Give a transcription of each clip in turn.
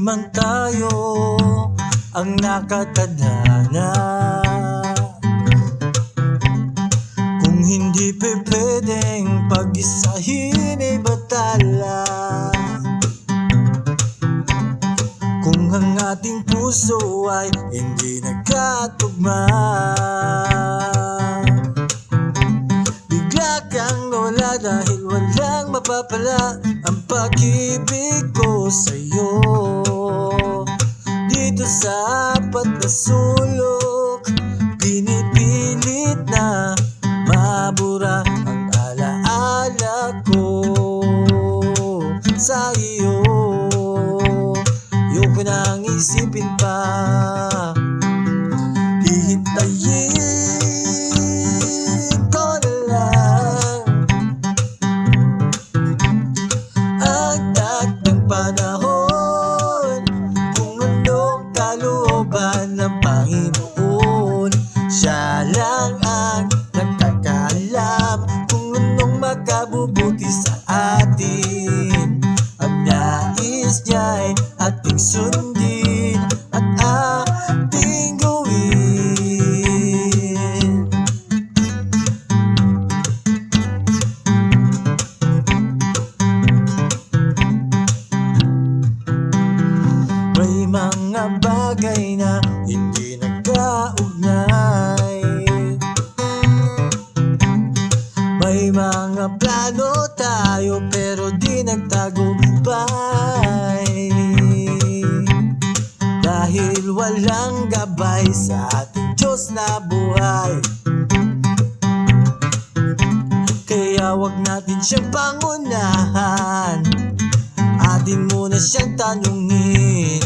lamang tayo ang nakatadhana. Kung hindi pwedeng pag-isahin ay batala. Kung ang ating puso ay hindi nagkatugma, bigla kang nawala dahil walang mapapala ang pag-ibig ko sa'yo. Dito sa apat na sulok, pinipilit na mabura ang alaala ko sa iyo. Ayoko nang isipin pa, hihintayin ko na lang ang takdang panahon. Kung anong kalooban ng Panginoon, Siya lang ang nagkakaalam kung anong makabubuti sa atin. Ang nais Niya'y ating sundin at ating gawin. May mga bagay na hindi nagkaugnay, may mga plano tayo pero di nagtagumpay, dahil walang gabay sa ating Diyos na buhay. Kaya wag natin siyang pangunahan, atin muna siyang tanungin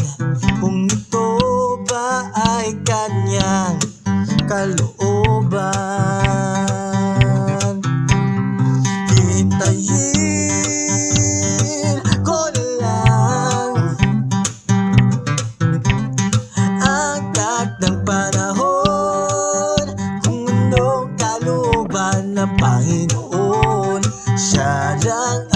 kung ito ba ay kanyang kalooban. Hintayin ko na lang ang takdang panahon. Kung anong kalooban ng Panginoon, Siya lang